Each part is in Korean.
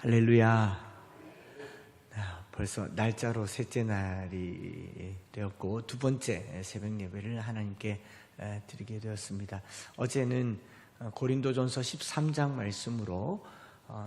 할렐루야. 벌써 날짜로 셋째 날이 되었고 두 번째 새벽 예배를 하나님께 드리게 되었습니다. 어제는 고린도전서 13장 말씀으로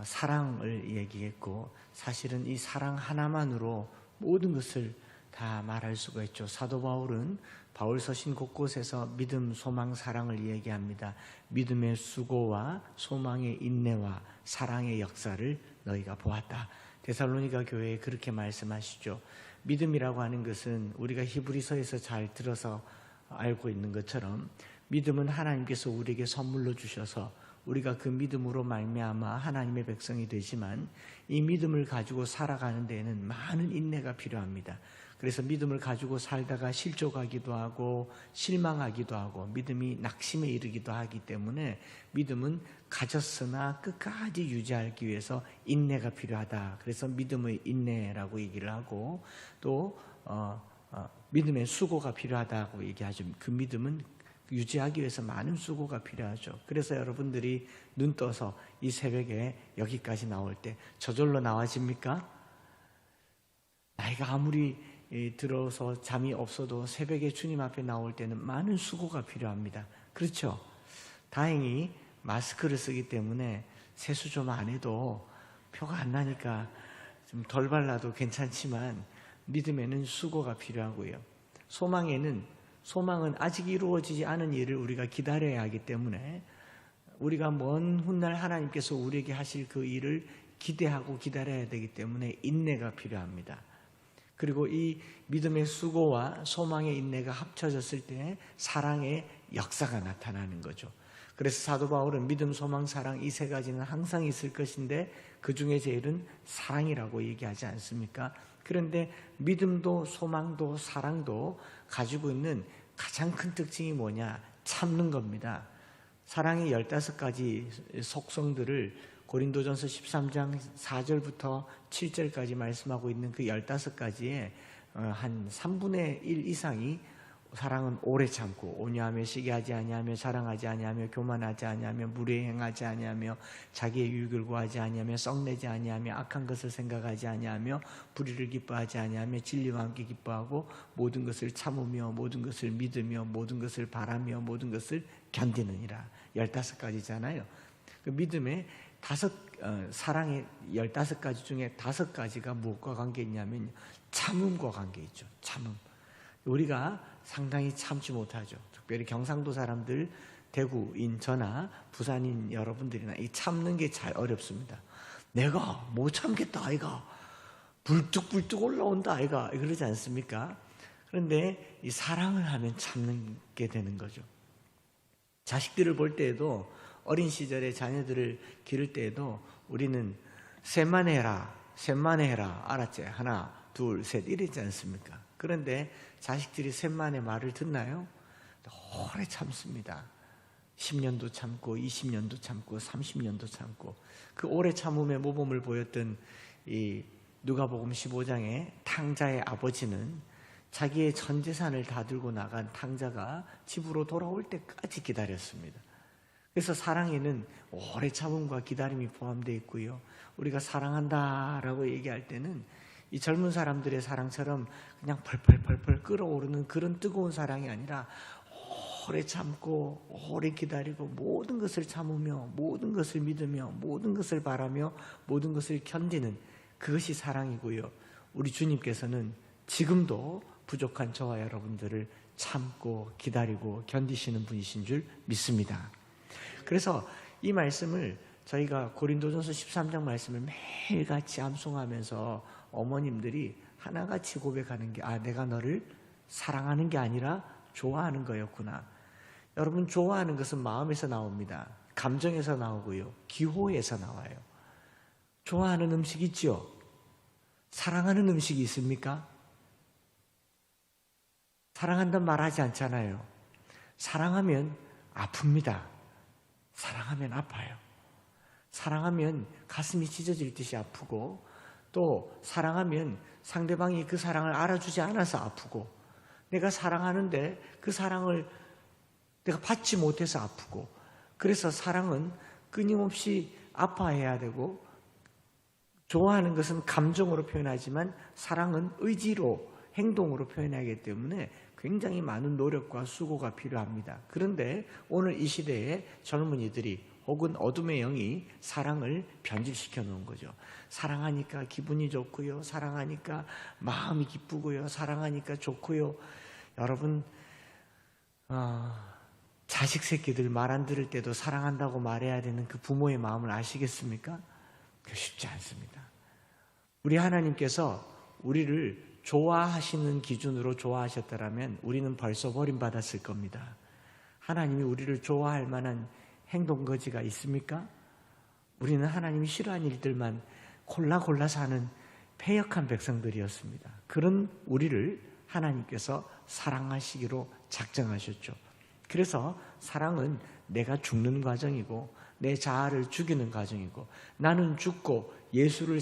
사랑을 얘기했고, 사실은 이 사랑 하나만으로 모든 것을 다 말할 수가 있죠. 사도 바울은 바울 서신 곳곳에서 믿음, 소망, 사랑을 얘기합니다. 믿음의 수고와 소망의 인내와 사랑의 역사를 너희가 보았다. 데살로니가 교회에 그렇게 말씀하시죠. 믿음이라고 하는 것은 우리가 히브리서에서 잘 들어서 알고 있는 것처럼, 믿음은 하나님께서 우리에게 선물로 주셔서 우리가 그 믿음으로 말미암아 하나님의 백성이 되지만, 이 믿음을 가지고 살아가는 데에는 많은 인내가 필요합니다. 그래서 믿음을 가지고 살다가 실족하기도 하고 실망하기도 하고 믿음이 낙심에 이르기도 하기 때문에, 믿음은 가졌으나 끝까지 유지하기 위해서 인내가 필요하다. 그래서 믿음의 인내라고 얘기를 하고, 또 믿음의 수고가 필요하다고 얘기하죠. 그 믿음은 유지하기 위해서 많은 수고가 필요하죠. 그래서 여러분들이 눈 떠서 이 새벽에 여기까지 나올 때 저절로 나와집니까? 나이가 아무리 들어서 잠이 없어도 새벽에 주님 앞에 나올 때는 많은 수고가 필요합니다. 그렇죠? 다행히 마스크를 쓰기 때문에 세수 좀 안 해도 표가 안 나니까 좀 덜 발라도 괜찮지만, 믿음에는 수고가 필요하고요. 소망은 아직 이루어지지 않은 일을 우리가 기다려야 하기 때문에, 우리가 먼 훗날 하나님께서 우리에게 하실 그 일을 기대하고 기다려야 되기 때문에 인내가 필요합니다. 그리고 이 믿음의 수고와 소망의 인내가 합쳐졌을 때 사랑의 역사가 나타나는 거죠. 그래서 사도 바울은 믿음, 소망, 사랑 이 세 가지는 항상 있을 것인데 그 중에 제일은 사랑이라고 얘기하지 않습니까? 그런데 믿음도 소망도 사랑도 가지고 있는 가장 큰 특징이 뭐냐? 참는 겁니다. 사랑의 15가지 속성들을 고린도전서 13장 4절부터 7절까지 말씀하고 있는 그 15가지에 한 3분의 1 이상이, 사랑은 오래 참고 온유하며 시기하지 아니하며 자랑하지 아니하며 교만하지 아니하며 무례히 행하지 아니하며 자기의 유익을 구하지 아니하며 썩내지 아니하며 악한 것을 생각하지 아니하며 불의를 기뻐하지 아니하며 진리와 함께 기뻐하고 모든 것을 참으며 모든 것을 믿으며 모든 것을 바라며 모든 것을 견디느니라. 15가지잖아요. 그 믿음의 사랑의 15가지 중에 5가지가 무엇과 관계 있냐면 참음과 관계 있죠. 참음. 우리가 상당히 참지 못하죠. 특별히 경상도 사람들, 대구인 저나 부산인 여러분들이나 이 참는 게 잘 어렵습니다. 내가 못 참겠다 아이가, 불뚝불뚝 올라온다 아이가, 그러지 않습니까? 그런데 이 사랑을 하면 참는 게 되는 거죠. 자식들을 볼 때에도, 어린 시절에 자녀들을 기를 때에도 우리는 셋만 해라 알았지? 하나 둘 셋 이랬지 않습니까? 그런데 자식들이 셋만의 말을 듣나요? 오래 참습니다. 10년도 참고 20년도 참고 30년도 참고. 그 오래 참음의 모범을 보였던 이 누가복음 15장의 탕자의 아버지는 자기의 전 재산을 다 들고 나간 탕자가 집으로 돌아올 때까지 기다렸습니다. 그래서 사랑에는 오래 참음과 기다림이 포함되어 있고요. 우리가 사랑한다라고 얘기할 때는 이 젊은 사람들의 사랑처럼 그냥 펄펄펄펄 끓어오르는 그런 뜨거운 사랑이 아니라, 오래 참고 오래 기다리고 모든 것을 참으며 모든 것을 믿으며 모든 것을 바라며 모든 것을 견디는, 그것이 사랑이고요. 우리 주님께서는 지금도 부족한 저와 여러분들을 참고 기다리고 견디시는 분이신 줄 믿습니다. 그래서 이 말씀을 저희가 고린도전서 13장 말씀을 매일같이 암송하면서 어머님들이 하나같이 고백하는 게, 내가 너를 사랑하는 게 아니라 좋아하는 거였구나. 여러분, 좋아하는 것은 마음에서 나옵니다. 감정에서 나오고요. 기호에서 나와요. 좋아하는 음식 있죠? 사랑하는 음식이 있습니까? 사랑한다는 말 하지 않잖아요. 사랑하면 아픕니다. 사랑하면 아파요. 사랑하면 가슴이 찢어질 듯이 아프고, 또 사랑하면 상대방이 그 사랑을 알아주지 않아서 아프고, 내가 사랑하는데 그 사랑을 내가 받지 못해서 아프고, 그래서 사랑은 끊임없이 아파해야 되고 좋아하는 것은 감정으로 표현하지만 사랑은 의지로, 행동으로 표현하기 때문에 굉장히 많은 노력과 수고가 필요합니다. 그런데 오늘 이 시대에 젊은이들이 혹은 어둠의 영이 사랑을 변질시켜 놓은 거죠. 사랑하니까 기분이 좋고요. 사랑하니까 마음이 기쁘고요. 사랑하니까 좋고요. 여러분, 자식 새끼들 말 안 들을 때도 사랑한다고 말해야 되는 그 부모의 마음을 아시겠습니까? 그 쉽지 않습니다. 우리 하나님께서 우리를 좋아하시는 기준으로 좋아하셨다면 우리는 벌써 버림받았을 겁니다. 하나님이 우리를 좋아할 만한 행동거지가 있습니까? 우리는 하나님이 싫어하는 일들만 골라 사는 패역한 백성들이었습니다. 그런 우리를 하나님께서 사랑하시기로 작정하셨죠. 그래서 사랑은 내가 죽는 과정이고 내 자아를 죽이는 과정이고 나는 죽고 예수로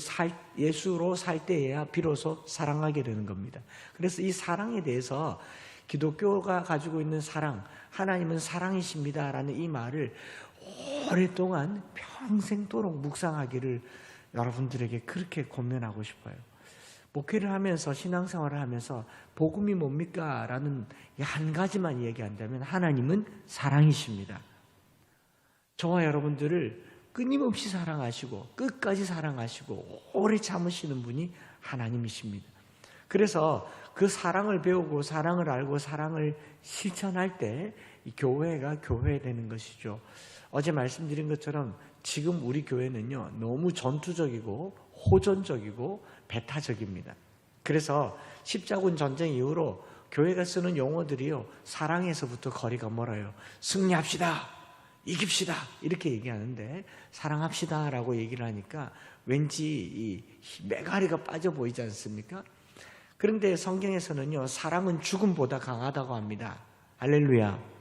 살 때에야 비로소 사랑하게 되는 겁니다. 그래서 이 사랑에 대해서 기독교가 가지고 있는 사랑, 하나님은 사랑이십니다라는 이 말을 오랫동안 평생도록 묵상하기를 여러분들에게 그렇게 권면하고 싶어요. 목회를 하면서 신앙생활을 하면서 복음이 뭡니까? 라는 한 가지만 얘기한다면 하나님은 사랑이십니다. 저와 여러분들을 끊임없이 사랑하시고 끝까지 사랑하시고 오래 참으시는 분이 하나님이십니다. 그래서 그 사랑을 배우고 사랑을 알고 사랑을 실천할 때 이 교회가 교회되는 것이죠. 어제 말씀드린 것처럼 지금 우리 교회는요 너무 전투적이고 호전적이고 배타적입니다. 그래서 십자군 전쟁 이후로 교회가 쓰는 용어들이요 사랑에서부터 거리가 멀어요. 승리합시다, 이깁시다 이렇게 얘기하는데 사랑합시다 라고 얘기를 하니까 왠지 이 메가리가 빠져 보이지 않습니까? 그런데 성경에서는요 사랑은 죽음보다 강하다고 합니다. 할렐루야.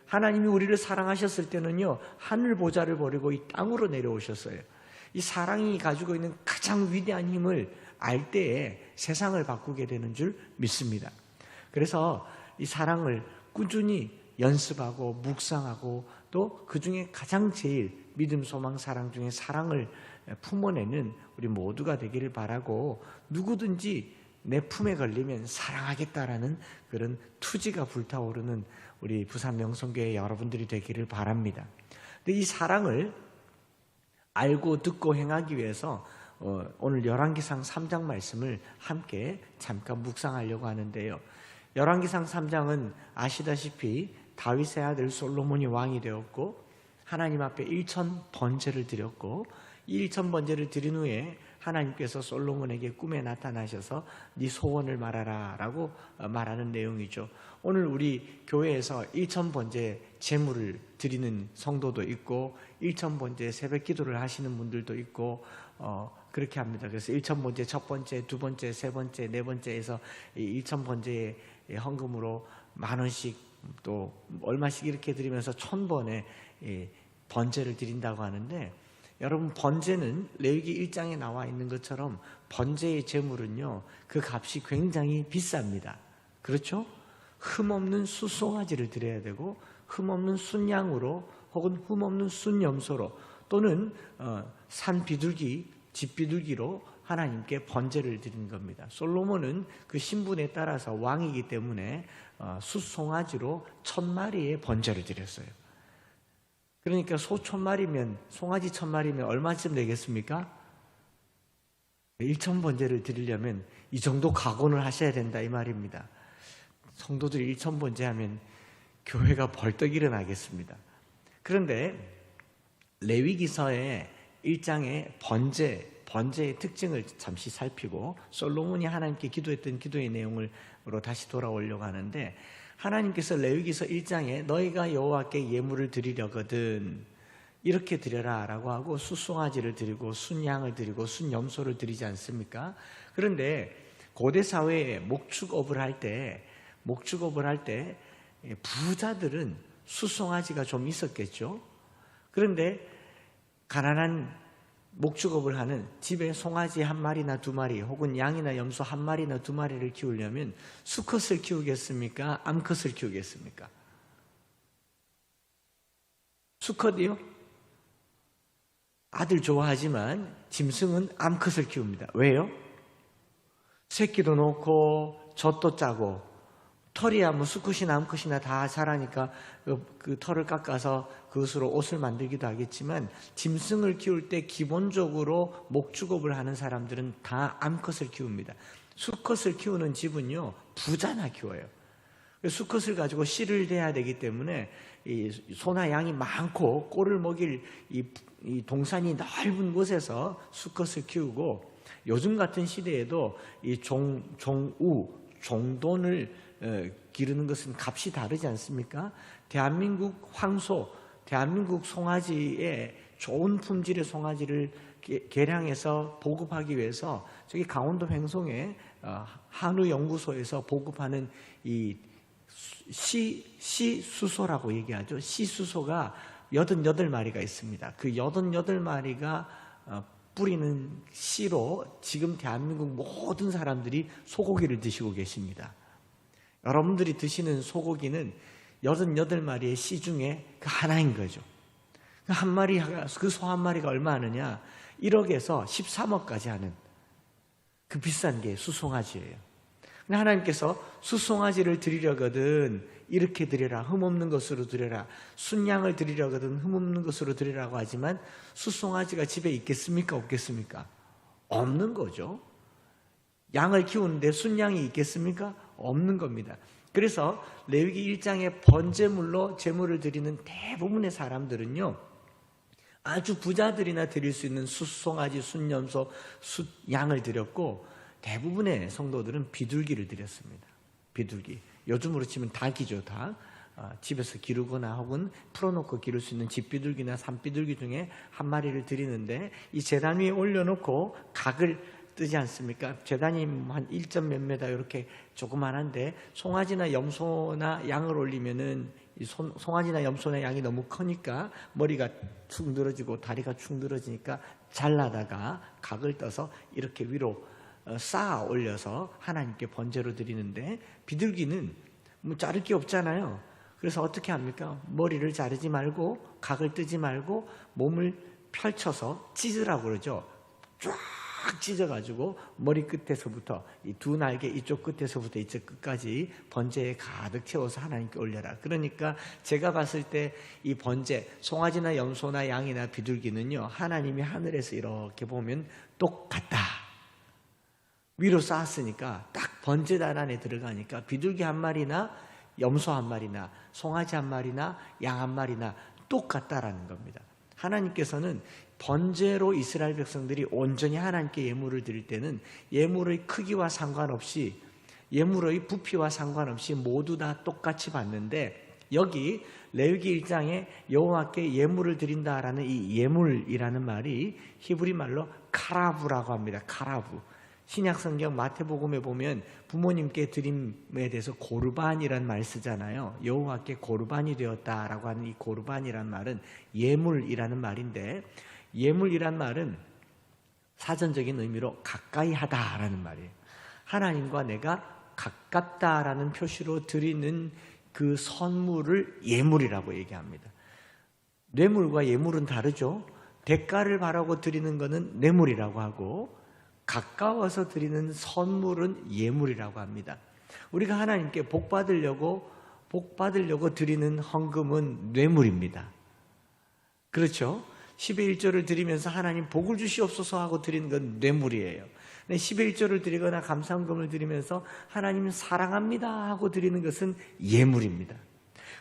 하나님이 우리를 사랑하셨을 때는요 하늘 보좌를 버리고 이 땅으로 내려오셨어요. 이 사랑이 가지고 있는 가장 위대한 힘을 알 때에 세상을 바꾸게 되는 줄 믿습니다. 그래서 이 사랑을 꾸준히 연습하고 묵상하고 또 그 중에 가장 제일 믿음, 소망, 사랑 중에 사랑을 품어내는 우리 모두가 되기를 바라고 누구든지 내 품에 걸리면 사랑하겠다라는 그런 투지가 불타오르는 우리 부산 명성교회 여러분들이 되기를 바랍니다. 근데 이 사랑을 알고 듣고 행하기 위해서 오늘 열왕기상 3장 말씀을 함께 잠깐 묵상하려고 하는데요. 열왕기상 3장은 아시다시피 다윗의 아들 솔로몬이 왕이 되었고 하나님 앞에 1천 번제를 드렸고 이 1천 번제를 드린 후에 하나님께서 솔로몬에게 꿈에 나타나셔서 네 소원을 말하라 라고 말하는 내용이죠. 오늘 우리 교회에서 1천 번제 제물을 드리는 성도도 있고 1천 번제 새벽 기도를 하시는 분들도 있고 그렇게 합니다. 그래서 1천 번제 첫 번째, 두 번째, 세 번째, 네 번째에서 1천 번제의 헌금으로 10,000원씩 또 얼마씩 이렇게 드리면서 1,000번의 번제를 드린다고 하는데 여러분 번제는 레위기 1장에 나와 있는 것처럼 번제의 제물은요 그 값이 굉장히 비쌉니다. 그렇죠? 흠없는 숫송아지를 드려야 되고 흠없는 순양으로 혹은 흠없는 순염소로 또는 산 비둘기, 집 비둘기로 하나님께 번제를 드린 겁니다. 솔로몬은 그 신분에 따라서 왕이기 때문에 숫송아지로 1,000마리의 번제를 드렸어요. 그러니까 소 1,000마리면 송아지 1,000마리면 얼마쯤 되겠습니까? 1,000번제를 드리려면 이 정도 각오를 하셔야 된다 이 말입니다. 성도들이 1,000번제 하면 교회가 벌떡 일어나겠습니다. 그런데 레위기서의 1장의 번제의 특징을 잠시 살피고 솔로몬이 하나님께 기도했던 기도의 내용으로 다시 돌아오려고 하는데 하나님께서 레위기서 1장에 너희가 여호와께 예물을 드리려거든 이렇게 드려라 라고 하고 숫송아지를 드리고 순양을 드리고 순염소를 드리지 않습니까? 그런데 고대 사회에 목축업을 할 때 부자들은 숫송아지가 좀 있었겠죠. 그런데 가난한 목축업을 하는 집에 송아지 1마리나 2마리 혹은 양이나 염소 1마리나 2마리를 키우려면 수컷을 키우겠습니까? 암컷을 키우겠습니까? 수컷이요? 아들 좋아하지만 짐승은 암컷을 키웁니다. 왜요? 새끼도 놓고 젖도 짜고 털이야 뭐 수컷이나 암컷이나 다 자라니까 그 털을 깎아서 그것으로 옷을 만들기도 하겠지만 짐승을 키울 때 기본적으로 목축업을 하는 사람들은 다 암컷을 키웁니다. 수컷을 키우는 집은요 부자나 키워요. 수컷을 가지고 씨를 대야 되기 때문에 이 소나 양이 많고 꼴을 먹일 이 동산이 넓은 곳에서 수컷을 키우고, 요즘 같은 시대에도 이 종돈을 기르는 것은 값이 다르지 않습니까? 대한민국 황소, 대한민국 송아지에 좋은 품질의 송아지를 개량해서 보급하기 위해서 저기 강원도 횡성에 한우연구소에서 보급하는 이 씨수소라고 얘기하죠. 씨수소가 88마리가 있습니다. 그 88마리가 뿌리는 씨로 지금 대한민국 모든 사람들이 소고기를 드시고 계십니다. 여러분들이 드시는 소고기는 88마리의 씨 중에 그 하나인 거죠. 한 마리가, 그 소 한 마리가 얼마 하느냐? 1억에서 13억까지 하는 그 비싼 게 수송아지예요. 근데 하나님께서 수송아지를 드리려거든 이렇게 드려라, 흠없는 것으로 드려라, 순양을 드리려거든 흠없는 것으로 드리라고 하지만 수송아지가 집에 있겠습니까? 없겠습니까? 없는 거죠. 양을 키우는데 순양이 있겠습니까? 없는 겁니다. 그래서 레위기 1장에 번제물로 제물을 드리는 대부분의 사람들은요, 아주 부자들이나 드릴 수 있는 숫송아지, 숫염소, 숫양을 드렸고, 대부분의 성도들은 비둘기를 드렸습니다. 비둘기. 요즘으로 치면 닭이죠, 닭. 집에서 기르거나 혹은 풀어놓고 기를 수 있는 집비둘기나 산비둘기 중에 한 마리를 드리는데, 이 제단 위에 올려놓고 각을 뜨지 않습니까? 제단이 한 1점 몇 메다 이렇게 조그만한데, 송아지나 염소나 양을 올리면은 이 송아지나 염소나 양이 너무 크니까 머리가 축 늘어지고 다리가 축 늘어지니까 잘라다가 각을 떠서 이렇게 위로 쌓아 올려서 하나님께 번제로 드리는데, 비둘기는 뭐 자를 게 없잖아요. 그래서 어떻게 합니까? 머리를 자르지 말고 각을 뜨지 말고 몸을 펼쳐서 찢으라고 그러죠. 쫙 찢어가지고 머리 끝에서부터 이 두 날개 이쪽 끝에서부터 이쪽 끝까지 번제에 가득 채워서 하나님께 올려라. 그러니까 제가 봤을 때 이 번제, 송아지나 염소나 양이나 비둘기는요, 하나님이 하늘에서 이렇게 보면 똑같다. 위로 쌓았으니까 딱 번제단 안에 들어가니까 비둘기 한 마리나 염소 한 마리나 송아지 한 마리나 양 한 마리나 똑같다라는 겁니다. 하나님께서는 번제로 이스라엘 백성들이 온전히 하나님께 예물을 드릴 때는 예물의 크기와 상관없이, 예물의 부피와 상관없이 모두 다 똑같이 받는데, 여기 레위기 1장에 여호와께 예물을 드린다라는 이 예물이라는 말이 히브리 말로 카라브라고 합니다. 카라브. 신약성경 마태복음에 보면 부모님께 드림에 대해서 고르반이라는 말 쓰잖아요. 여호와께 고르반이 되었다라고 하는 이 고르반이라는 말은 예물이라는 말인데, 예물이란 말은 사전적인 의미로 가까이 하다라는 말이에요. 하나님과 내가 가깝다라는 표시로 드리는 그 선물을 예물이라고 얘기합니다. 뇌물과 예물은 다르죠. 대가를 바라고 드리는 것은 뇌물이라고 하고, 가까워서 드리는 선물은 예물이라고 합니다. 우리가 하나님께 복 받으려고 드리는 헌금은 뇌물입니다. 그렇죠? 10의 1조를 드리면서 하나님 복을 주시옵소서 하고 드리는 건 뇌물이에요. 10의 1조를 드리거나 감사헌금을 드리면서 하나님 사랑합니다 하고 드리는 것은 예물입니다.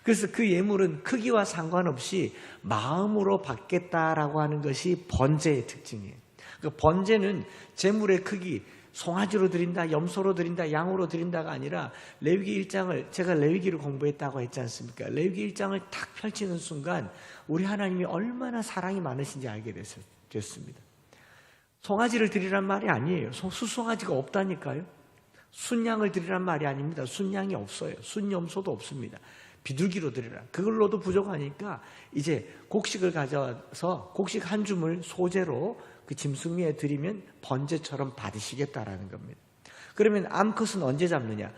그래서 그 예물은 크기와 상관없이 마음으로 받겠다라고 하는 것이 번제의 특징이에요. 그 번제는 제물의 크기, 송아지로 드린다, 염소로 드린다, 양으로 드린다가 아니라, 레위기 1장을, 제가 레위기를 공부했다고 했지 않습니까? 레위기 1장을 탁 펼치는 순간 우리 하나님이 얼마나 사랑이 많으신지 알게 됐습니다. 송아지를 드리란 말이 아니에요. 수송아지가 없다니까요. 순양을 드리란 말이 아닙니다. 순양이 없어요. 순염소도 없습니다. 비둘기로 드리라. 그걸로도 부족하니까 이제 곡식을 가져와서 곡식 한 줌을 소재로 그 짐승 위에 드리면 번제처럼 받으시겠다라는 겁니다. 그러면 암컷은 언제 잡느냐?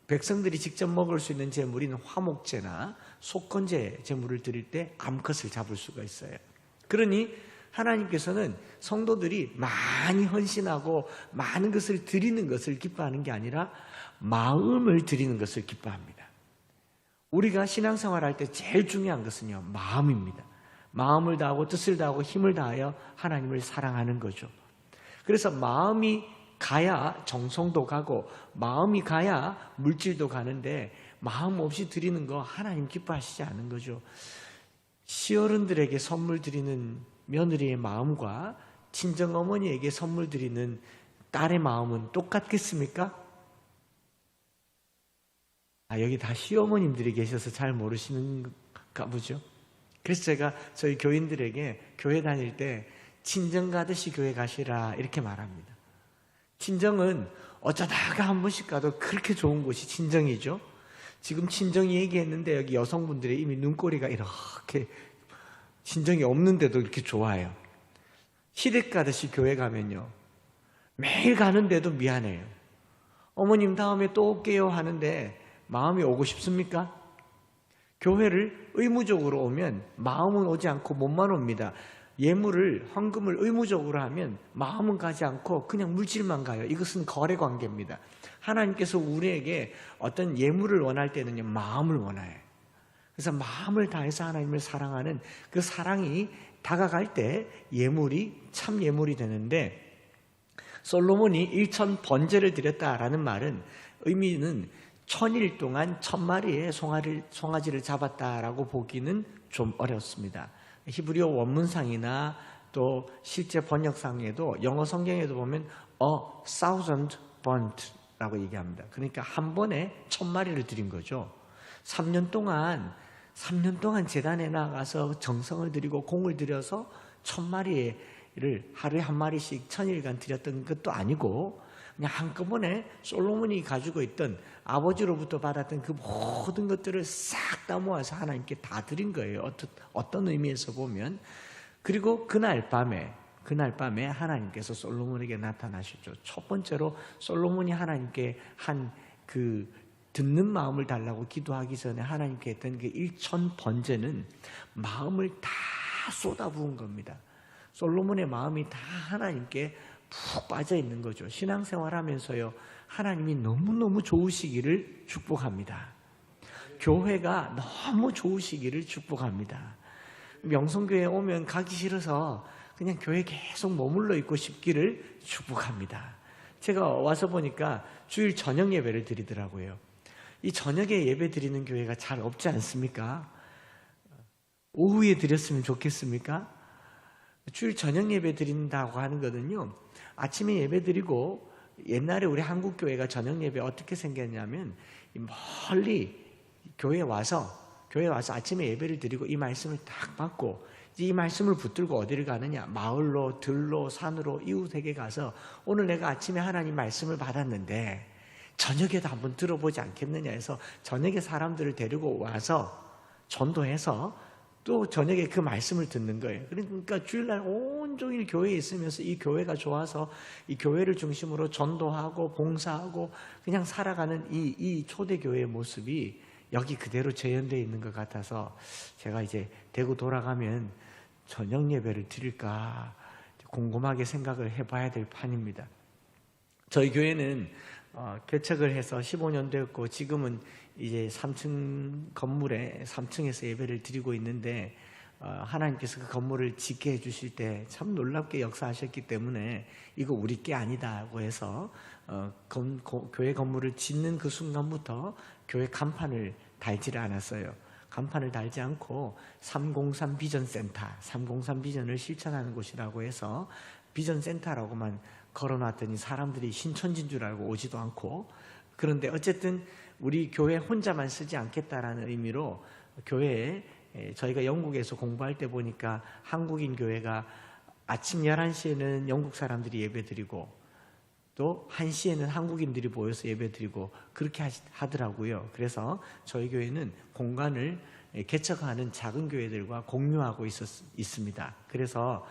백성들이 직접 먹을 수 있는 제물인 화목제나 속건제 제물을 드릴 때 암컷을 잡을 수가 있어요. 그러니 하나님께서는 성도들이 많이 헌신하고 많은 것을 드리는 것을 기뻐하는 게 아니라 마음을 드리는 것을 기뻐합니다. 우리가 신앙생활 할 때 제일 중요한 것은요, 마음입니다. 마음을 다하고 뜻을 다하고 힘을 다하여 하나님을 사랑하는 거죠. 그래서 마음이 가야 정성도 가고 마음이 가야 물질도 가는데 마음 없이 드리는 거 하나님 기뻐하시지 않는 거죠. 시어른들에게 선물 드리는 며느리의 마음과 친정어머니에게 선물 드리는 딸의 마음은 똑같겠습니까? 여기 다 시어머님들이 계셔서 잘 모르시는가 보죠. 그래서 제가 저희 교인들에게 교회 다닐 때 친정 가듯이 교회 가시라 이렇게 말합니다. 친정은 어쩌다가 한 번씩 가도 그렇게 좋은 곳이 친정이죠. 지금 친정이 얘기했는데 여기 여성분들이 이미 눈꼬리가 이렇게 친정이 없는데도 이렇게 좋아요. 시댁 가듯이 교회 가면요, 매일 가는데도 미안해요. 어머님 다음에 또 올게요 하는데 마음이 오고 싶습니까? 교회를 의무적으로 오면 마음은 오지 않고 몸만 옵니다. 예물을, 헌금을 의무적으로 하면 마음은 가지 않고 그냥 물질만 가요. 이것은 거래 관계입니다. 하나님께서 우리에게 어떤 예물을 원할 때는요, 마음을 원해요. 그래서 마음을 다해서 하나님을 사랑하는 그 사랑이 다가갈 때 예물이 참 예물이 되는데, 솔로몬이 1000번제를 드렸다라는 말은 의미는 1000일 동안 1000마리의 송아지를 잡았다라고 보기는 좀 어렵습니다. 히브리어 원문상이나 또 실제 번역상에도, 영어 성경에도 보면 a thousand burnt라고 얘기합니다. 그러니까 한 번에 1000마리를 드린 거죠. 3년 동안 제단에 나가서 정성을 들이고 공을 들여서 1000마리를 하루에 한 마리씩 1000일간 드렸던 것도 아니고, 그냥 한꺼번에 솔로몬이 가지고 있던, 아버지로부터 받았던 그 모든 것들을 싹 다 모아서 하나님께 다 드린 거예요. 어떤 의미에서 보면. 그리고 그날 밤에 하나님께서 솔로몬에게 나타나셨죠. 첫 번째로 솔로몬이 하나님께 한 그 듣는 마음을 달라고 기도하기 전에 하나님께 했던 그 1000번제는 마음을 다 쏟아부은 겁니다. 솔로몬의 마음이 다 하나님께 푹 빠져 있는 거죠. 신앙생활 하면서요, 하나님이 너무너무 좋으시기를 축복합니다. 교회가 너무 좋으시기를 축복합니다. 명성교회에 오면 가기 싫어서 그냥 교회에 계속 머물러 있고 싶기를 축복합니다. 제가 와서 보니까 주일 저녁 예배를 드리더라고요. 이 저녁에 예배 드리는 교회가 잘 없지 않습니까? 오후에 드렸으면 좋겠습니까? 주일 저녁 예배 드린다고 하는 거는요, 아침에 예배 드리고, 옛날에 우리 한국 교회가 저녁 예배 어떻게 생겼냐면, 멀리 교회에 와서 아침에 예배를 드리고 이 말씀을 딱 받고, 이 말씀을 붙들고 어디를 가느냐, 마을로, 들로, 산으로, 이웃에게 가서 오늘 내가 아침에 하나님 말씀을 받았는데 저녁에도 한번 들어보지 않겠느냐 해서 저녁에 사람들을 데리고 와서 전도해서 또 저녁에 그 말씀을 듣는 거예요. 그러니까 주일날 온종일 교회에 있으면서 이 교회가 좋아서 이 교회를 중심으로 전도하고 봉사하고 그냥 살아가는 이 초대교회의 모습이 여기 그대로 재현되어 있는 것 같아서 제가 이제 대구 돌아가면 저녁 예배를 드릴까 곰곰하게 생각을 해봐야 될 판입니다. 저희 교회는 개척을 해서 15년 되었고 지금은 이제 3층 건물에 3층에서 예배를 드리고 있는데, 하나님께서 그 건물을 짓게 해주실 때 참 놀랍게 역사하셨기 때문에 이거 우리 게 아니다고 해서 교회 건물을 짓는 그 순간부터 교회 간판을 달지를 않았어요. 간판을 달지 않고 303 비전센터, 303 비전을 실천하는 곳이라고 해서 비전센터라고만 걸어놨더니 사람들이 신천지인 줄 알고 오지도 않고, 그런데 어쨌든 우리 교회 혼자만 쓰지 않겠다라는 의미로 교회에, 저희가 영국에서 공부할 때 보니까 한국인 교회가 아침 11시에는 영국 사람들이 예배드리고 또 1시에는 한국인들이 모여서 예배드리고 그렇게 하더라고요. 그래서 저희 교회는 공간을 개척하는 작은 교회들과 공유하고 있습니다. 그래서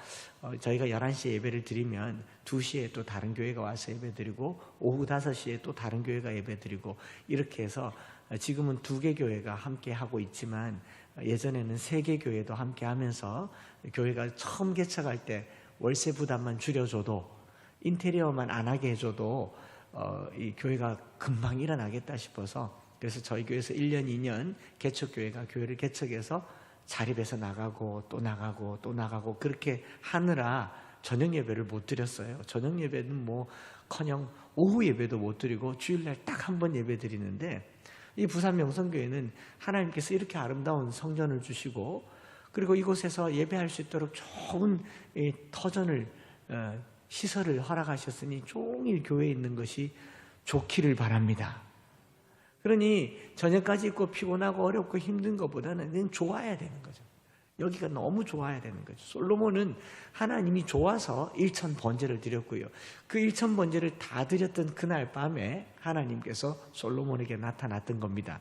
저희가 11시에 예배를 드리면 2시에 또 다른 교회가 와서 예배드리고 오후 5시에 또 다른 교회가 예배드리고 이렇게 해서 지금은 2개 교회가 함께 하고 있지만 예전에는 세계교회도 함께 하면서 교회가 처음 개척할 때 월세 부담만 줄여줘도 인테리어만 안 하게 해줘도 이 교회가 금방 일어나겠다 싶어서, 그래서 저희 교회에서 1년 2년 개척교회가 교회를 개척해서 자립해서 나가고 또 나가고 또 나가고 그렇게 하느라 저녁 예배를 못 드렸어요. 저녁 예배는 커녕 오후 예배도 못 드리고 주일날 딱 한 번 예배 드리는데, 이 부산 명성교회는 하나님께서 이렇게 아름다운 성전을 주시고 그리고 이곳에서 예배할 수 있도록 좋은 터전을 시설을 허락하셨으니 종일 교회에 있는 것이 좋기를 바랍니다. 그러니 저녁까지 있고 피곤하고 어렵고 힘든 것보다는 그냥 좋아야 되는 거죠. 여기가 너무 좋아야 되는 거죠. 솔로몬은 하나님이 좋아서 일천 번제를 드렸고요. 그 일천 번제를 다 드렸던 그날 밤에 하나님께서 솔로몬에게 나타났던 겁니다.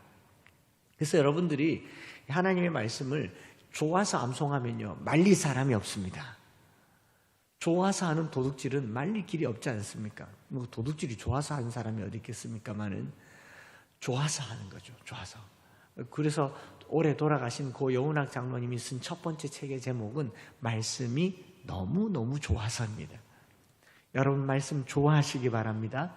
그래서 여러분들이 하나님의 말씀을 좋아서 암송하면요, 말릴 사람이 없습니다. 좋아서 하는 도둑질은 말릴 길이 없지 않습니까? 도둑질이 좋아서 하는 사람이 어디 있겠습니까만은 좋아서 하는 거죠. 좋아서. 그래서 올해 돌아가신 고 여운학 장로님이 쓴 첫 번째 책의 제목은 말씀이 너무너무 좋아서입니다. 여러분 말씀 좋아하시기 바랍니다.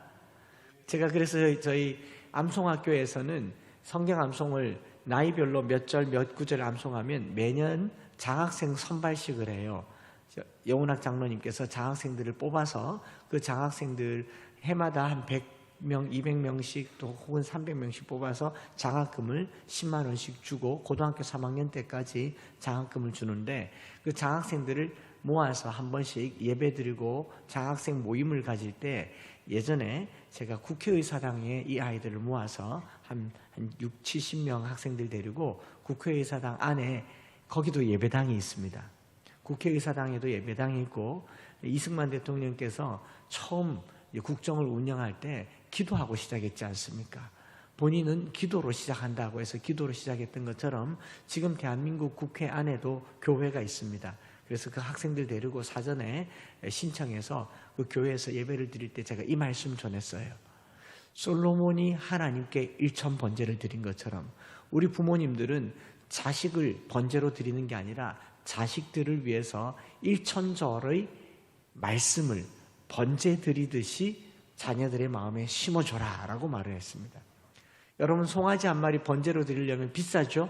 제가 그래서 저희 암송학교에서는 성경 암송을 나이별로 몇 절 몇 구절 암송하면 매년 장학생 선발식을 해요. 여운학 장로님께서 장학생들을 뽑아서 그 장학생들 해마다 한 100명, 200명씩 또 혹은 300명씩 뽑아서 장학금을 10만 원씩 주고 고등학교 3학년 때까지 장학금을 주는데, 그 장학생들을 모아서 한 번씩 예배드리고 장학생 모임을 가질 때, 예전에 제가 국회의사당에 이 아이들을 모아서 한 6, 70명 학생들 데리고 국회의사당 안에 거기도 예배당이 있습니다. 국회의사당에도 예배당이 있고, 이승만 대통령께서 처음 국정을 운영할 때 기도하고 시작했지 않습니까? 본인은 기도로 시작한다고 해서 기도로 시작했던 것처럼 지금 대한민국 국회 안에도 교회가 있습니다. 그래서 그 학생들 데리고 사전에 신청해서 그 교회에서 예배를 드릴 때 제가 이 말씀 전했어요. 솔로몬이 하나님께 일천 번제를 드린 것처럼 우리 부모님들은 자식을 번제로 드리는 게 아니라 자식들을 위해서 일천절의 말씀을 번제 드리듯이 자녀들의 마음에 심어줘라 라고 말을 했습니다. 여러분, 송아지 한 마리 번제로 드리려면 비싸죠?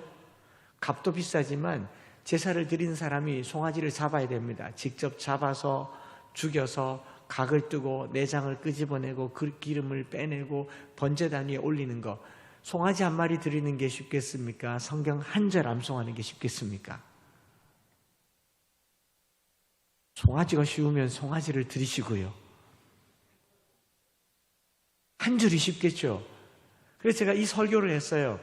값도 비싸지만 제사를 드리는 사람이 송아지를 잡아야 됩니다. 직접 잡아서 죽여서 각을 뜨고 내장을 끄집어내고 그 기름을 빼내고 번제단 위에 올리는 거, 송아지 한 마리 드리는 게 쉽겠습니까? 성경 한 절 암송하는 게 쉽겠습니까? 송아지가 쉬우면 송아지를 드리시고요. 한 줄이 쉽겠죠. 그래서 제가 이 설교를 했어요.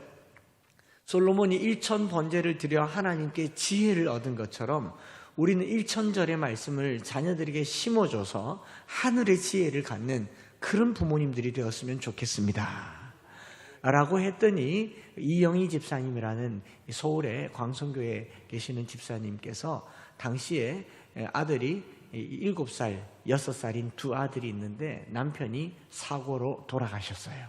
솔로몬이 일천 번제를 드려 하나님께 지혜를 얻은 것처럼 우리는 일천절의 말씀을 자녀들에게 심어줘서 하늘의 지혜를 갖는 그런 부모님들이 되었으면 좋겠습니다 라고 했더니 이영희 집사님이라는 서울의 광성교회에 계시는 집사님께서 당시에 아들이 7살, 6살인 두 아들이 있는데 남편이 사고로 돌아가셨어요.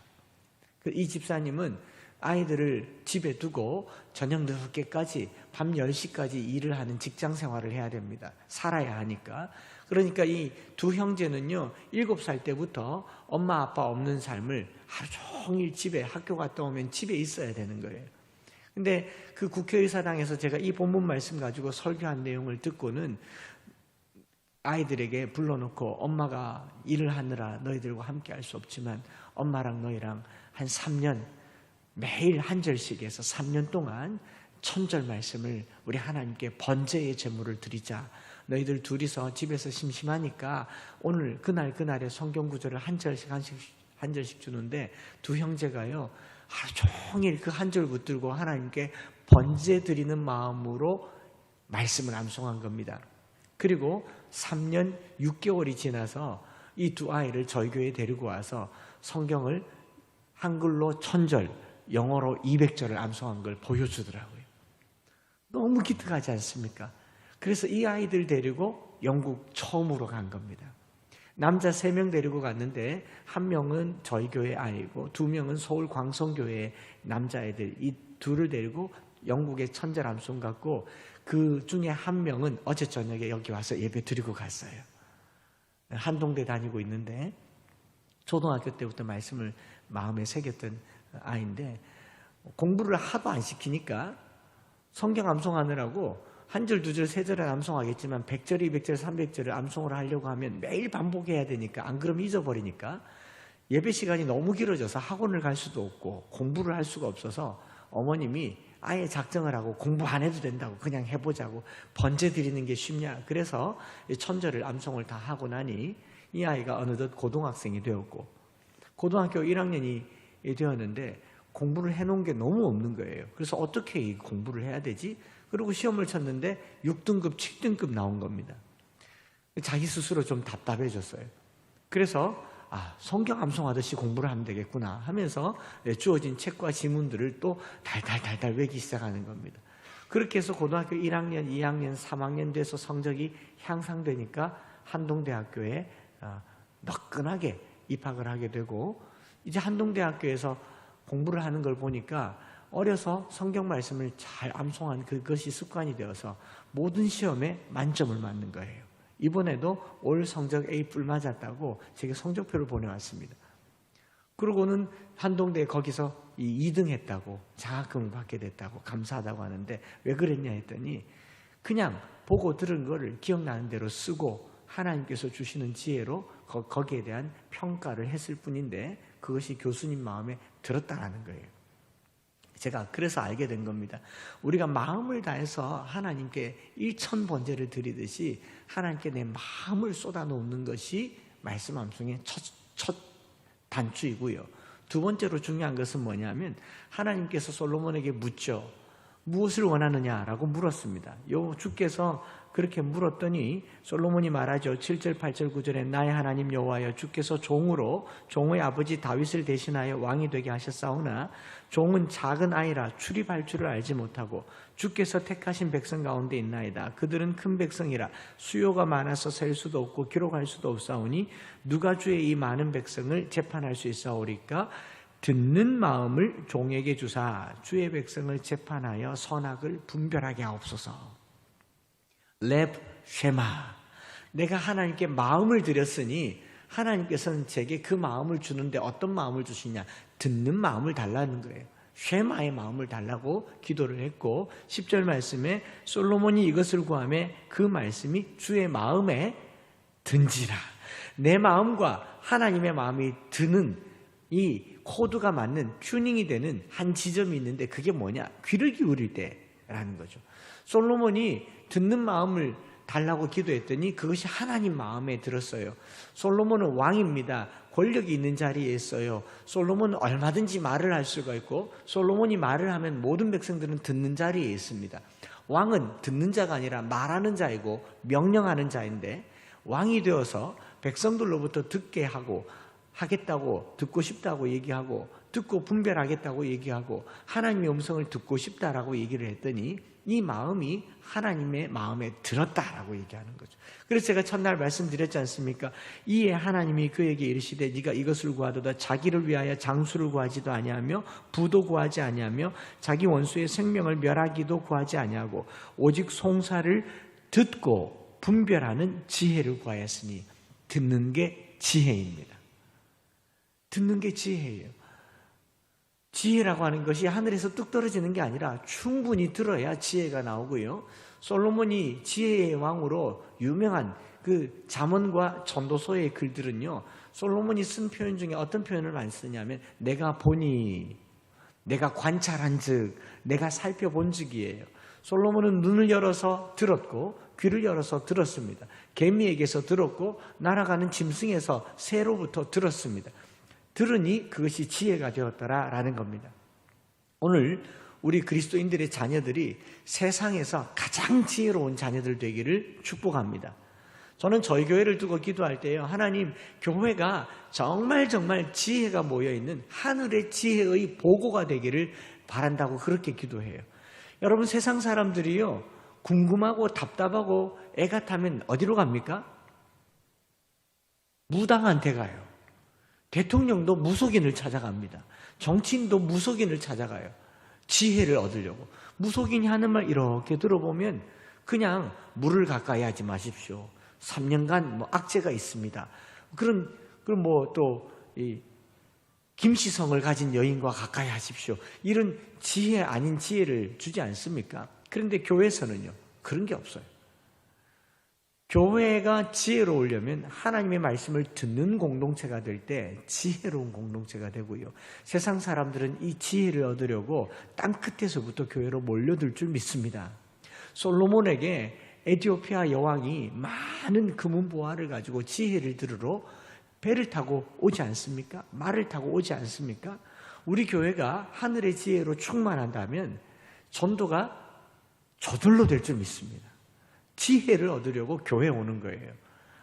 이 집사님은 아이들을 집에 두고 저녁 늦게까지 밤 10시까지 일을 하는 직장 생활을 해야 됩니다. 살아야 하니까. 그러니까 이 두 형제는요, 7살 때부터 엄마 아빠 없는 삶을 하루 종일 집에, 학교 갔다 오면 집에 있어야 되는 거예요. 근데 그 국회의사당에서 제가 이 본문 말씀 가지고 설교한 내용을 듣고는 아이들에게 불러놓고 엄마가 일을 하느라 너희들과 함께 할 수 없지만 엄마랑 너희랑 한 3년 매일 한 절씩 해서 3년 동안 천절 말씀을 우리 하나님께 번제의 제물을 드리자. 너희들 둘이서 집에서 심심하니까 오늘 그날의 성경 구절을 한 절씩 주는데 두 형제가요 하루 종일 그 한 절 붙들고 하나님께 번제 드리는 마음으로 말씀을 암송한 겁니다. 그리고 3년 6개월이 지나서 이 두 아이를 저희 교회에 데리고 와서 성경을 한글로 1000절, 영어로 200절을 암송한 걸 보여주더라고요. 너무 기특하지 않습니까? 그래서 이 아이들 데리고 영국 처음으로 간 겁니다. 남자 3명 데리고 갔는데 1명은 저희 교회 아이고 2명은 서울 광성교회 남자애들, 이 둘을 데리고 영국의 천재람송 같고 그 중에 한 명은 어제 저녁에 여기 와서 예배 드리고 갔어요. 한동대 다니고 있는데 초등학교 때부터 말씀을 마음에 새겼던 아이인데 공부를 하도 안 시키니까 성경 암송하느라고 한 절, 두 절, 세 절은 암송하겠지만 100절, 200절, 300절을 암송을 하려고 하면 매일 반복해야 되니까 안 그러면 잊어버리니까 예배 시간이 너무 길어져서 학원을 갈 수도 없고 공부를 할 수가 없어서 어머님이 아예 작정을 하고 공부 안 해도 된다고 그냥 해보자고 번제 드리는 게 쉽냐 그래서 천절을 암송을 다 하고 나니 이 아이가 어느덧 고등학생이 되었고 고등학교 1학년이 되었는데 공부를 해놓은 게 너무 없는 거예요. 그래서 어떻게 이 공부를 해야 되지? 그리고 시험을 쳤는데 6등급, 7등급 나온 겁니다. 자기 스스로 좀 답답해졌어요. 그래서 성경 암송하듯이 공부를 하면 되겠구나 하면서 주어진 책과 지문들을 또 달달달달 외기 시작하는 겁니다. 그렇게 해서 고등학교 1학년, 2학년, 3학년 돼서 성적이 향상되니까 한동대학교에 너끈하게 입학을 하게 되고 이제 한동대학교에서 공부를 하는 걸 보니까 어려서 성경 말씀을 잘 암송한 그것이 습관이 되어서 모든 시험에 만점을 맞는 거예요. 이번에도 올 성적 A 뿔 맞았다고 제게 성적표를 보내왔습니다. 그러고는 한동대에 거기서 2등 했다고 장학금을 받게 됐다고 감사하다고 하는데 왜 그랬냐 했더니 그냥 보고 들은 거를 기억나는 대로 쓰고 하나님께서 주시는 지혜로 거기에 대한 평가를 했을 뿐인데 그것이 교수님 마음에 들었다라는 거예요. 제가 그래서 알게 된 겁니다. 우리가 마음을 다해서 하나님께 일천번제를 드리듯이 하나님께 내 마음을 쏟아놓는 것이 말씀 암송의 첫 단추이고요. 두 번째로 중요한 것은 뭐냐면 하나님께서 솔로몬에게 묻죠. 무엇을 원하느냐라고 물었습니다. 주께서 그렇게 물었더니 솔로몬이 말하죠. 7절, 8절, 9절에 나의 하나님 여호와여 주께서 종으로 종의 아버지 다윗을 대신하여 왕이 되게 하셨사오나 종은 작은 아이라 출입할 줄을 알지 못하고 주께서 택하신 백성 가운데 있나이다. 그들은 큰 백성이라 수요가 많아서 셀 수도 없고 기록할 수도 없사오니 누가 주의 이 많은 백성을 재판할 수 있사오리까? 듣는 마음을 종에게 주사 주의 백성을 재판하여 선악을 분별하게 하옵소서. 렙 쉐마, 내가 하나님께 마음을 드렸으니 하나님께서는 제게 그 마음을 주는데 어떤 마음을 주시냐? 듣는 마음을 달라는 거예요. 쉐마의 마음을 달라고 기도를 했고 10절 말씀에 솔로몬이 이것을 구하매 그 말씀이 주의 마음에 든지라. 내 마음과 하나님의 마음이 드는 이 코드가 맞는 튜닝이 되는 한 지점이 있는데 그게 뭐냐? 귀를 기울일 때라는 거죠. 솔로몬이 듣는 마음을 달라고 기도했더니 그것이 하나님 마음에 들었어요. 솔로몬은 왕입니다. 권력이 있는 자리에 있어요. 솔로몬은 얼마든지 말을 할 수가 있고 솔로몬이 말을 하면 모든 백성들은 듣는 자리에 있습니다. 왕은 듣는 자가 아니라 말하는 자이고 명령하는 자인데 왕이 되어서 백성들로부터 듣게 하고 하겠다고 듣고 싶다고 얘기하고 듣고 분별하겠다고 얘기하고 하나님의 음성을 듣고 싶다라고 얘기를 했더니 이 마음이 하나님의 마음에 들었다라고 얘기하는 거죠. 그래서 제가 첫날 말씀드렸지 않습니까? 이에 하나님이 그에게 이르시되 네가 이것을 구하도다 자기를 위하여 장수를 구하지도 아니하며 부도 구하지 아니하며 자기 원수의 생명을 멸하기도 구하지 아니하고 오직 송사를 듣고 분별하는 지혜를 구하였으니 듣는 게 지혜입니다. 듣는 게 지혜예요. 지혜라고 하는 것이 하늘에서 뚝 떨어지는 게 아니라 충분히 들어야 지혜가 나오고요. 솔로몬이 지혜의 왕으로 유명한 그 잠언과 전도서의 글들은요, 솔로몬이 쓴 표현 중에 어떤 표현을 많이 쓰냐면 내가 보니, 내가 관찰한 즉, 내가 살펴본 즉이에요. 솔로몬은 눈을 열어서 들었고 귀를 열어서 들었습니다. 개미에게서 들었고 날아가는 짐승에서 새로부터 들었습니다. 들으니 그것이 지혜가 되었더라라는 겁니다. 오늘 우리 그리스도인들의 자녀들이 세상에서 가장 지혜로운 자녀들 되기를 축복합니다. 저는 저희 교회를 두고 기도할 때요, 하나님, 교회가 정말 지혜가 모여있는 하늘의 지혜의 보고가 되기를 바란다고 그렇게 기도해요. 여러분, 세상 사람들이요, 궁금하고 답답하고 애가 타면 어디로 갑니까? 무당한테 가요. 대통령도 무속인을 찾아갑니다. 정치인도 무속인을 찾아가요. 지혜를 얻으려고. 무속인이 하는 말 이렇게 들어보면 그냥 물을 가까이 하지 마십시오. 3년간 악재가 있습니다. 그럼 또 김시성을 가진 여인과 가까이 하십시오. 이런 지혜 아닌 지혜를 주지 않습니까? 그런데 교회에서는요, 그런 게 없어요. 교회가 지혜로우려면 하나님의 말씀을 듣는 공동체가 될 때 지혜로운 공동체가 되고요. 세상 사람들은 이 지혜를 얻으려고 땅끝에서부터 교회로 몰려들 줄 믿습니다. 솔로몬에게 에티오피아 여왕이 많은 금은보화를 가지고 지혜를 들으러 배를 타고 오지 않습니까? 말을 타고 오지 않습니까? 우리 교회가 하늘의 지혜로 충만한다면 전도가 저절로 될 줄 믿습니다. 지혜를 얻으려고 교회에 오는 거예요.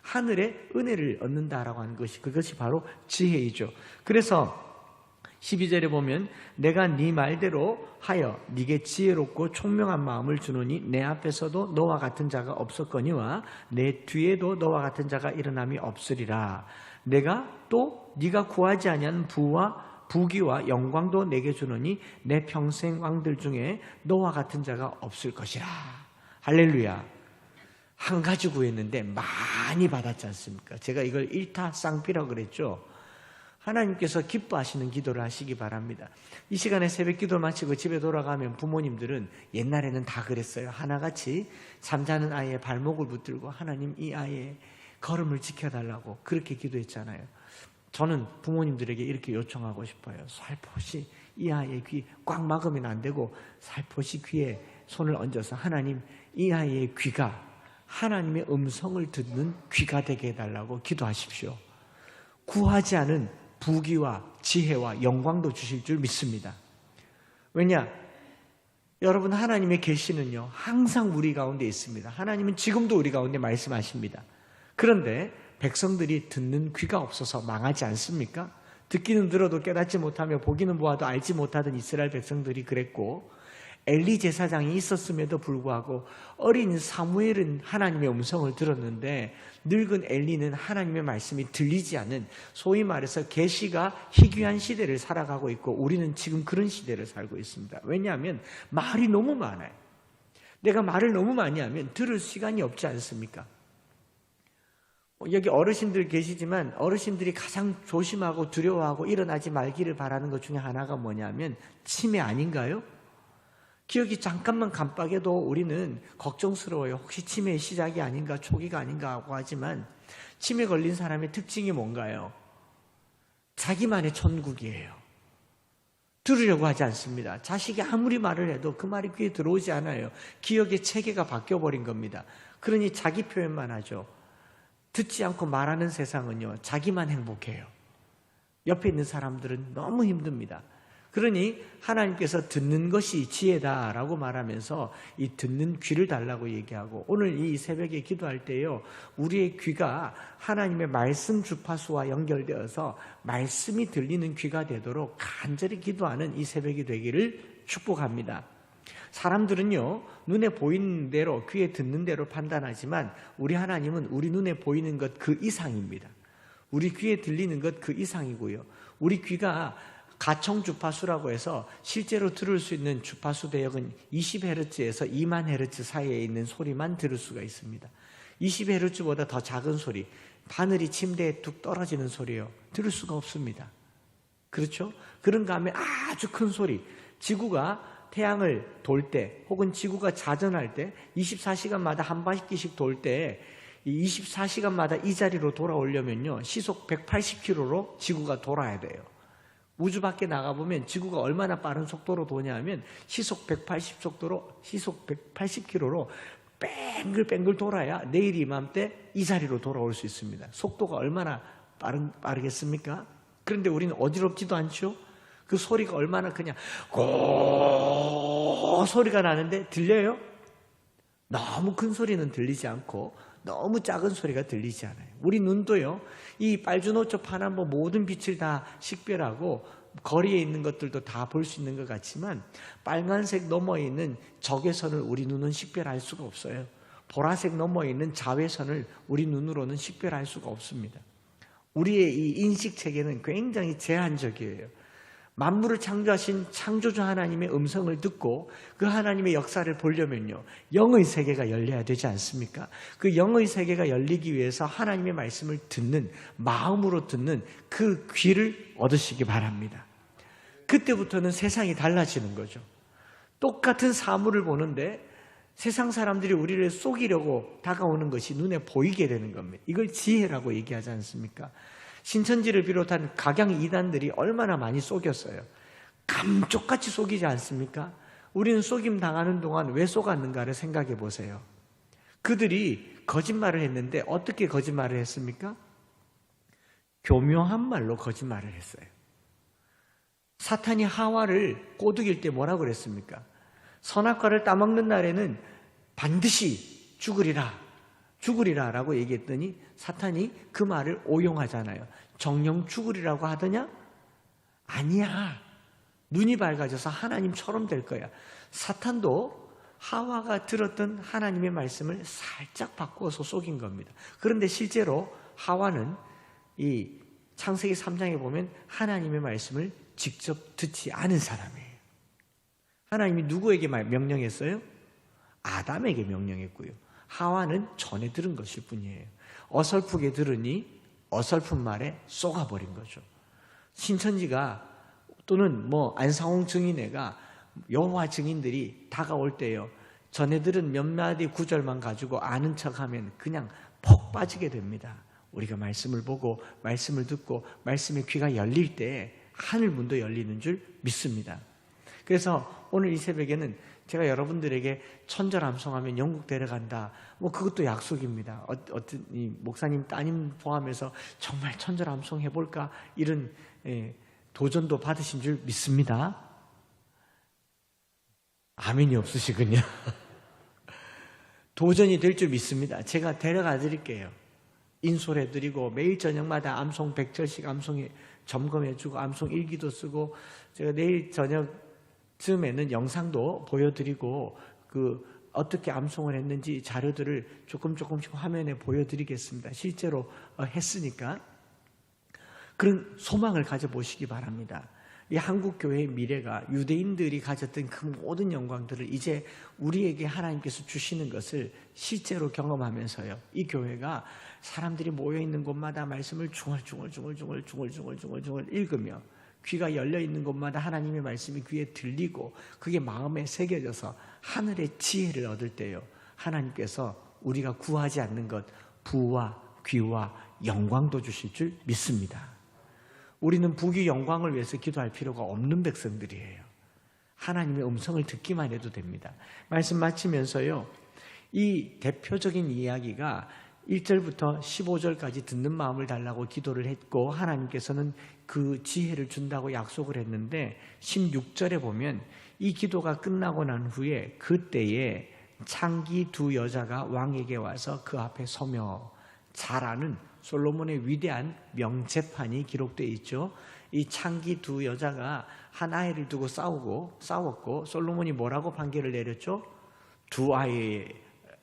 하늘의 은혜를 얻는다라고 하는 것이, 그것이 바로 지혜이죠. 그래서 12절에 보면 내가 네 말대로 하여 네게 지혜롭고 총명한 마음을 주노니 내 앞에서도 너와 같은 자가 없었거니와 내 뒤에도 너와 같은 자가 일어남이 없으리라. 내가 또 네가 구하지 아니한 부귀와 영광도 내게 주노니 내 평생 왕들 중에 너와 같은 자가 없을 것이라. 할렐루야. 한 가지 구했는데 많이 받았지 않습니까? 제가 이걸 일타쌍피라고 그랬죠. 하나님께서 기뻐하시는 기도를 하시기 바랍니다. 이 시간에 새벽 기도 마치고 집에 돌아가면 부모님들은 옛날에는 다 그랬어요. 하나같이 잠자는 아이의 발목을 붙들고 하나님 이 아이의 걸음을 지켜달라고 그렇게 기도했잖아요. 저는 부모님들에게 이렇게 요청하고 싶어요. 살포시 이 아이의 귀 꽉 막으면 안 되고 살포시 귀에 손을 얹어서 하나님 이 아이의 귀가 하나님의 음성을 듣는 귀가 되게 해달라고 기도하십시오. 구하지 않은 부귀와 지혜와 영광도 주실 줄 믿습니다. 왜냐? 여러분, 하나님의 계시는요 항상 우리 가운데 있습니다. 하나님은 지금도 우리 가운데 말씀하십니다. 그런데 백성들이 듣는 귀가 없어서 망하지 않습니까? 듣기는 들어도 깨닫지 못하며 보기는 보아도 알지 못하던 이스라엘 백성들이 그랬고, 엘리 제사장이 있었음에도 불구하고 어린 사무엘은 하나님의 음성을 들었는데 늙은 엘리는 하나님의 말씀이 들리지 않는, 소위 말해서 계시가 희귀한 시대를 살아가고 있고 우리는 지금 그런 시대를 살고 있습니다. 왜냐하면 말이 너무 많아요. 내가 말을 너무 많이 하면 들을 시간이 없지 않습니까? 여기 어르신들 계시지만 어르신들이 가장 조심하고 두려워하고 일어나지 말기를 바라는 것 중에 하나가 뭐냐면 치매 아닌가요? 기억이 잠깐만 깜빡해도 우리는 걱정스러워요. 혹시 치매의 시작이 아닌가, 초기가 아닌가 하고 하지만 치매 걸린 사람의 특징이 뭔가요? 자기만의 천국이에요. 들으려고 하지 않습니다. 자식이 아무리 말을 해도 그 말이 귀에 들어오지 않아요. 기억의 체계가 바뀌어버린 겁니다. 그러니 자기 표현만 하죠. 듣지 않고 말하는 세상은요, 자기만 행복해요. 옆에 있는 사람들은 너무 힘듭니다. 그러니 하나님께서 듣는 것이 지혜다라고 말하면서 이 듣는 귀를 달라고 얘기하고, 오늘 이 새벽에 기도할 때요, 우리의 귀가 하나님의 말씀 주파수와 연결되어서 말씀이 들리는 귀가 되도록 간절히 기도하는 이 새벽이 되기를 축복합니다. 사람들은요, 눈에 보이는 대로, 귀에 듣는 대로 판단하지만 우리 하나님은 우리 눈에 보이는 것 그 이상입니다. 우리 귀에 들리는 것 그 이상이고요. 우리 귀가 가청 주파수라고 해서 실제로 들을 수 있는 주파수 대역은 20Hz에서 2만 Hz 사이에 있는 소리만 들을 수가 있습니다. 20Hz보다 더 작은 소리, 바늘이 침대에 뚝 떨어지는 소리요, 들을 수가 없습니다. 그렇죠? 그런가 하면 아주 큰 소리, 지구가 태양을 돌 때 혹은 지구가 자전할 때 24시간마다 한 바퀴씩 돌 때 24시간마다 이 자리로 돌아오려면요 시속 180km로 지구가 돌아야 돼요. 우주 밖에 나가보면 지구가 얼마나 빠른 속도로 도냐면 시속 180km로 뺑글뺑글 돌아야 내일 이맘때 이 자리로 돌아올 수 있습니다. 속도가 얼마나 빠르겠습니까? 그런데 우리는 어지럽지도 않죠? 그 소리가 얼마나 그냥 고 소리가 나는데 들려요? 너무 큰 소리는 들리지 않고 너무 작은 소리가 들리지 않아요. 우리 눈도요, 이 빨주노초 파남보 모든 빛을 다 식별하고 거리에 있는 것들도 다 볼 수 있는 것 같지만 빨간색 넘어 있는 적외선을 우리 눈은 식별할 수가 없어요. 보라색 넘어 있는 자외선을 우리 눈으로는 식별할 수가 없습니다. 우리의 이 인식 체계는 굉장히 제한적이에요. 만물을 창조하신 창조주 하나님의 음성을 듣고 그 하나님의 역사를 보려면요, 영의 세계가 열려야 되지 않습니까? 그 영의 세계가 열리기 위해서 하나님의 말씀을 듣는, 마음으로 듣는 그 귀를 얻으시기 바랍니다. 그때부터는 세상이 달라지는 거죠. 똑같은 사물을 보는데 세상 사람들이 우리를 속이려고 다가오는 것이 눈에 보이게 되는 겁니다. 이걸 지혜라고 얘기하지 않습니까? 신천지를 비롯한 각양 이단들이 얼마나 많이 속였어요. 감쪽같이 속이지 않습니까? 우리는 속임 당하는 동안 왜 속았는가를 생각해 보세요. 그들이 거짓말을 했는데 어떻게 거짓말을 했습니까? 교묘한 말로 거짓말을 했어요. 사탄이 하와를 꼬드길 때 뭐라고 그랬습니까? 선악과를 따먹는 날에는 반드시 죽으리라 라고 얘기했더니 사탄이 그 말을 오용하잖아요. 정령 죽으리라고 하더냐? 아니야. 눈이 밝아져서 하나님처럼 될 거야. 사탄도 하와가 들었던 하나님의 말씀을 살짝 바꾸어서 속인 겁니다. 그런데 실제로 하와는 이 창세기 3장에 보면 하나님의 말씀을 직접 듣지 않은 사람이에요. 하나님이 누구에게 명령했어요? 아담에게 명령했고요. 하와는 전에 들은 것일 뿐이에요. 어설프게 들으니 어설픈 말에 쏘가버린 거죠. 신천지가 또는 안상홍 증인회가 여호와 증인들이 다가올 때요, 전에 들은 몇 마디 구절만 가지고 아는 척하면 그냥 퍽 빠지게 됩니다. 우리가 말씀을 보고 말씀을 듣고 말씀의 귀가 열릴 때 하늘 문도 열리는 줄 믿습니다. 그래서 오늘 이 새벽에는 제가 여러분들에게 천절암송하면 영국 데려간다, 그것도 약속입니다. 어떤 이 목사님 따님 포함해서 정말 천절암송 해볼까, 이런 도전도 받으신 줄 믿습니다. 아멘이 없으시군요. 도전이 될 줄 믿습니다. 제가 데려가 드릴게요. 인솔해 드리고 매일 저녁마다 암송 100절씩 암송에 점검해 주고 암송 일기도 쓰고, 제가 내일 저녁쯤에는 영상도 보여드리고 어떻게 암송을 했는지 자료들을 조금씩 화면에 보여드리겠습니다. 실제로 했으니까 그런 소망을 가져보시기 바랍니다. 이 한국교회의 미래가 유대인들이 가졌던 그 모든 영광들을 이제 우리에게 하나님께서 주시는 것을 실제로 경험하면서요, 이 교회가 사람들이 모여있는 곳마다 말씀을 중얼중얼 읽으며 귀가 열려있는 곳마다 하나님의 말씀이 귀에 들리고 그게 마음에 새겨져서 하늘의 지혜를 얻을 때요, 하나님께서 우리가 구하지 않는 것, 부와 귀와 영광도 주실 줄 믿습니다. 우리는 부귀 영광을 위해서 기도할 필요가 없는 백성들이에요. 하나님의 음성을 듣기만 해도 됩니다. 말씀 마치면서요, 이 대표적인 이야기가 1절부터 15절까지 듣는 마음을 달라고 기도를 했고 하나님께서는 그 지혜를 준다고 약속을 했는데 16절에 보면 이 기도가 끝나고 난 후에 그때에 창기 두 여자가 왕에게 와서 그 앞에 서며, 잘 아는 솔로몬의 위대한 명제판이 기록되어 있죠. 이 창기 두 여자가 한 아이를 두고 싸웠고 솔로몬이 뭐라고 판결을 내렸죠?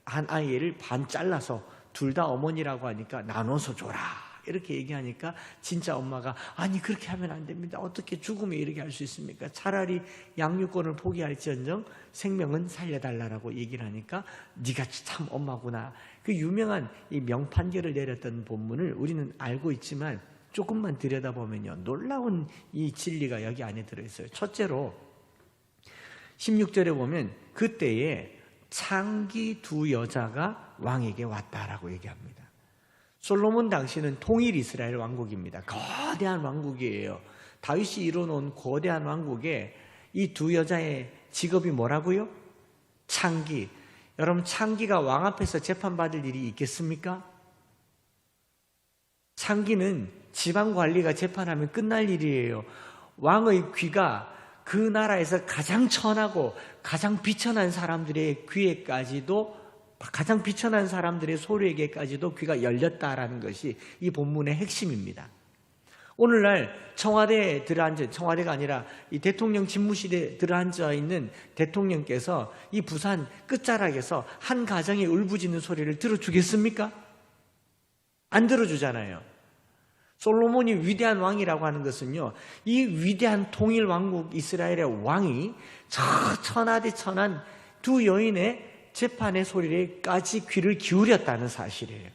한 아이를 반 잘라서 둘 다 어머니라고 하니까 나눠서 줘라, 이렇게 얘기하니까 진짜 엄마가 아니 그렇게 하면 안 됩니다. 어떻게 죽음에 이르게 할 수 있습니까? 차라리 양육권을 포기할지언정 생명은 살려달라고 얘기를 하니까 네가 참 엄마구나. 그 유명한 이 명판결을 내렸던 본문을 우리는 알고 있지만 조금만 들여다보면요, 놀라운 이 진리가 여기 안에 들어있어요. 첫째로 16절에 보면 그때에 창기 두 여자가 왕에게 왔다라고 얘기합니다. 솔로몬 당시는 통일 이스라엘 왕국입니다. 거대한 왕국이에요. 다윗이 이뤄놓은 거대한 왕국에 이 두 여자의 직업이 뭐라고요? 창기. 여러분, 창기가 왕 앞에서 재판받을 일이 있겠습니까? 창기는 지방관리가 재판하면 끝날 일이에요. 왕의 귀가 그 나라에서 가장 천하고 가장 비천한 사람들의 귀에까지도, 가장 비천한 사람들의 소리에게까지도 귀가 열렸다라는 것이 이 본문의 핵심입니다. 오늘날 청와대에 들어앉은, 청와대가 아니라 이 대통령 집무실에 들어앉아 있는 대통령께서 이 부산 끝자락에서 한 가정의 울부짖는 소리를 들어주겠습니까? 안 들어주잖아요. 솔로몬이 위대한 왕이라고 하는 것은요, 이 위대한 통일 왕국 이스라엘의 왕이 저 천하대 천한 두 여인의 재판의 소리에까지 귀를 기울였다는 사실이에요.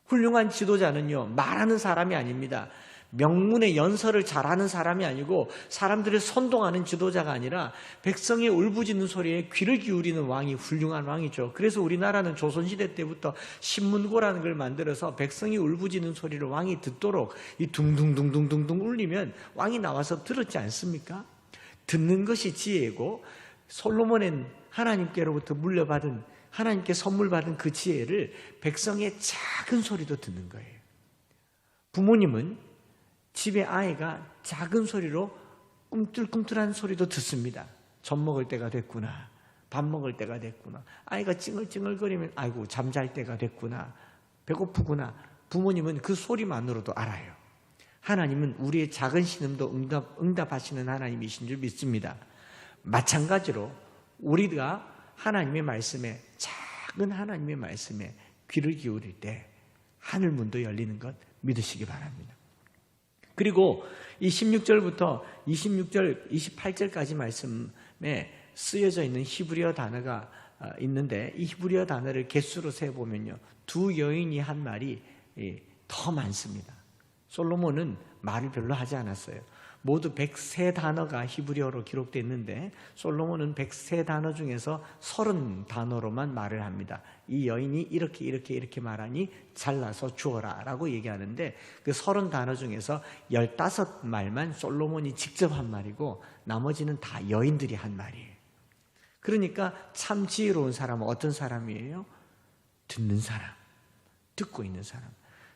훌륭한 지도자는요, 말하는 사람이 아닙니다. 명문의 연설을 잘하는 사람이 아니고 사람들을 선동하는 지도자가 아니라 백성의 울부짖는 소리에 귀를 기울이는 왕이 훌륭한 왕이죠. 그래서 우리나라는 조선시대 때부터 신문고라는 걸 만들어서 백성이 울부짖는 소리를 왕이 듣도록 이 둥둥둥둥둥둥 울리면 왕이 나와서 들었지 않습니까? 듣는 것이 지혜고, 솔로몬은 하나님께로부터 물려받은, 하나님께 선물 받은 그 지혜를 백성의 작은 소리도 듣는 거예요. 부모님은 집에 아이가 작은 소리로 꿈틀꿈틀한 소리도 듣습니다. 젖 먹을 때가 됐구나, 밥 먹을 때가 됐구나, 아이가 찡얼찡얼거리면 아이고 잠잘 때가 됐구나, 배고프구나. 부모님은 그 소리만으로도 알아요. 하나님은 우리의 작은 신음도 응답하시는 하나님이신 줄 믿습니다. 마찬가지로 우리가 하나님의 말씀에, 작은 하나님의 말씀에 귀를 기울일 때 하늘문도 열리는 것 믿으시기 바랍니다. 그리고 이 16절부터 26절, 28절까지 말씀에 쓰여져 있는 히브리어 단어가 있는데, 이 히브리어 단어를 개수로 세보면요, 두 여인이 한 말이 더 많습니다. 솔로몬은 말을 별로 하지 않았어요. 모두 103단어가 히브리어로 기록되어 있는데 솔로몬은 103단어 중에서 30단어로만 말을 합니다. 이 여인이 이렇게 말하니 잘라서 주어라 라고 얘기하는데, 그 30단어 중에서 15말만 솔로몬이 직접 한 말이고 나머지는 다 여인들이 한 말이에요. 그러니까 참 지혜로운 사람은 어떤 사람이에요? 듣는 사람, 듣고 있는 사람.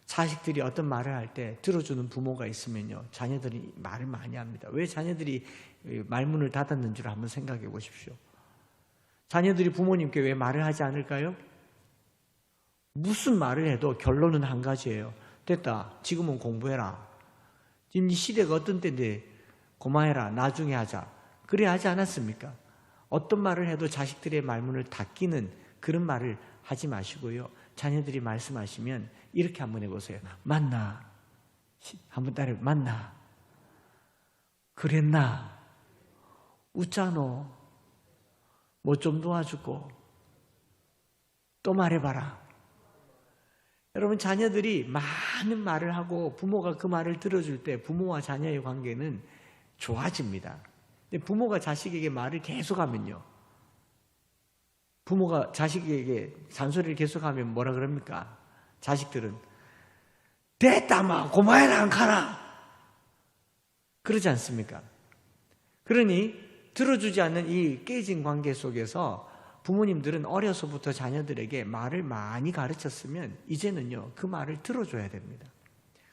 자식들이 어떤 말을 할 때 들어주는 부모가 있으면요, 자녀들이 말을 많이 합니다. 왜 자녀들이 말문을 닫았는 줄 한번 생각해 보십시오. 자녀들이 부모님께 왜 말을 하지 않을까요? 무슨 말을 해도 결론은 한 가지예요. 됐다, 지금은 공부해라. 지금 이 시대가 어떤 때인데 고마해라, 나중에 하자. 그래 하지 않았습니까? 어떤 말을 해도 자식들의 말문을 닫기는 그런 말을 하지 마시고요, 자녀들이 말씀하시면 이렇게 한번 해보세요. 맞나? 한번 따라해. 맞나? 그랬나? 웃자노? 뭐 좀 도와주고? 또 말해봐라. 여러분, 자녀들이 많은 말을 하고 부모가 그 말을 들어줄 때 부모와 자녀의 관계는 좋아집니다. 근데 부모가 자식에게 말을 계속하면요, 부모가 자식에게 잔소리를 계속하면 뭐라 그럽니까? 자식들은 됐다 마 고마해라 안 가라 그러지 않습니까? 그러니 들어주지 않는 이 깨진 관계 속에서 부모님들은 어려서부터 자녀들에게 말을 많이 가르쳤으면 이제는요, 그 말을 들어줘야 됩니다.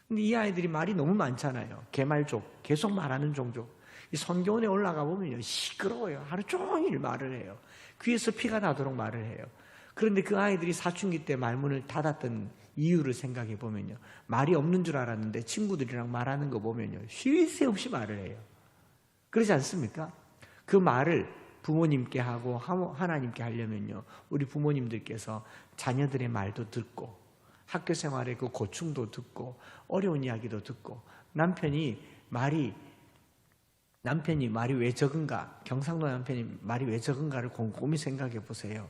근데 이 아이들이 말이 너무 많잖아요. 개말족, 계속 말하는 종족. 이 선교원에 올라가 보면요, 시끄러워요. 하루 종일 말을 해요. 귀에서 피가 나도록 말을 해요. 그런데 그 아이들이 사춘기 때 말문을 닫았던 이유를 생각해 보면요, 말이 없는 줄 알았는데 친구들이랑 말하는 거 보면요, 쉴 새 없이 말을 해요. 그러지 않습니까? 그 말을 부모님께 하고 하나님께 하려면요, 우리 부모님들께서 자녀들의 말도 듣고 학교 생활의 그 고충도 듣고 어려운 이야기도 듣고, 남편이 말이 왜 적은가, 경상도 남편이 말이 왜 적은가를 곰곰이 생각해 보세요.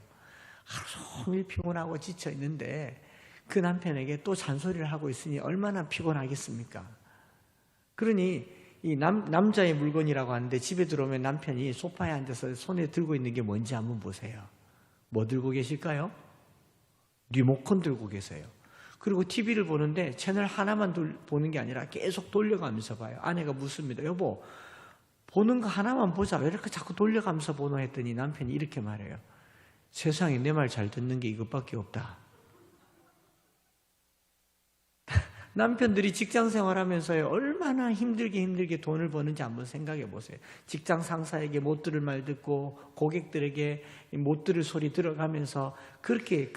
하루 종일 피곤하고 지쳐 있는데 그 남편에게 또 잔소리를 하고 있으니 얼마나 피곤하겠습니까? 그러니 이 남자의 물건이라고 하는데 집에 들어오면 남편이 소파에 앉아서 손에 들고 있는 게 뭔지 한번 보세요. 뭐 들고 계실까요? 리모컨 들고 계세요. 그리고 TV를 보는데 채널 하나만 보는 게 아니라 계속 돌려가면서 봐요. 아내가 묻습니다. 여보, 보는 거 하나만 보자. 왜 이렇게 자꾸 돌려가면서 보노 했더니 남편이 이렇게 말해요. 세상에 내 말 잘 듣는 게 이것밖에 없다. 남편들이 직장 생활하면서요, 얼마나 힘들게 돈을 버는지 한번 생각해 보세요. 직장 상사에게 못 들을 말 듣고 고객들에게 못 들을 소리 들어가면서 그렇게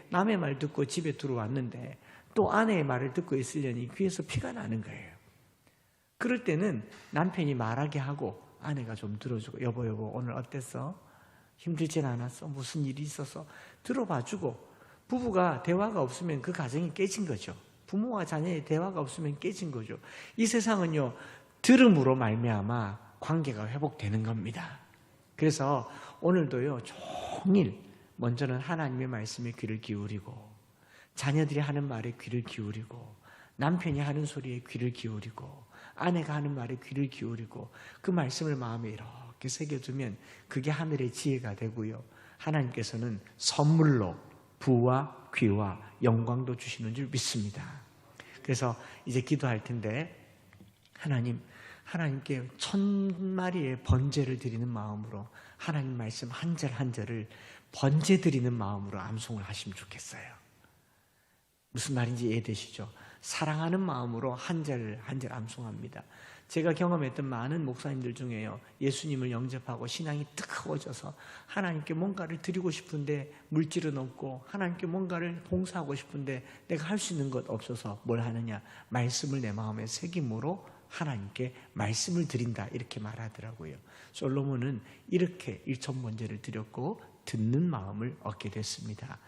남의 말 듣고 집에 들어왔는데 또 아내의 말을 듣고 있으려니 귀에서 피가 나는 거예요. 그럴 때는 남편이 말하게 하고 아내가 좀 들어주고, 여보 오늘 어땠어? 힘들진 않았어? 무슨 일이 있어서? 들어봐주고. 부부가 대화가 없으면 그 가정이 깨진 거죠. 부모와 자녀의 대화가 없으면 깨진 거죠. 이 세상은요, 들음으로 말미암아 관계가 회복되는 겁니다. 그래서 오늘도요, 종일 먼저는 하나님의 말씀에 귀를 기울이고, 자녀들이 하는 말에 귀를 기울이고, 남편이 하는 소리에 귀를 기울이고, 아내가 하는 말에 귀를 기울이고, 그 말씀을 마음에 이렇게 새겨두면 그게 하늘의 지혜가 되고요, 하나님께서는 선물로 부와 귀와 영광도 주시는 줄 믿습니다. 그래서 이제 기도할 텐데, 하나님께 1000마리의 번제를 드리는 마음으로 하나님 말씀 한 절 한 절을 번제 드리는 마음으로 암송을 하시면 좋겠어요. 무슨 말인지 이해되시죠? 사랑하는 마음으로 한 절 한 절 암송합니다. 제가 경험했던 많은 목사님들 중에요, 예수님을 영접하고 신앙이 뜨거워져서 하나님께 뭔가를 드리고 싶은데 물질은 없고, 하나님께 뭔가를 봉사하고 싶은데 내가 할 수 있는 것 없어서 뭘 하느냐? 말씀을 내 마음에 새김으로 하나님께 말씀을 드린다, 이렇게 말하더라고요. 솔로몬은 이렇게 1000번제를 드렸고 듣는 마음을 얻게 됐습니다.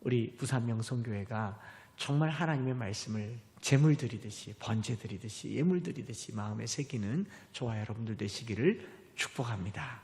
우리 부산 명성교회가 정말 하나님의 말씀을 제물 드리듯이, 번제 드리듯이, 예물 드리듯이 마음에 새기는 저와 여러분들 되시기를 축복합니다.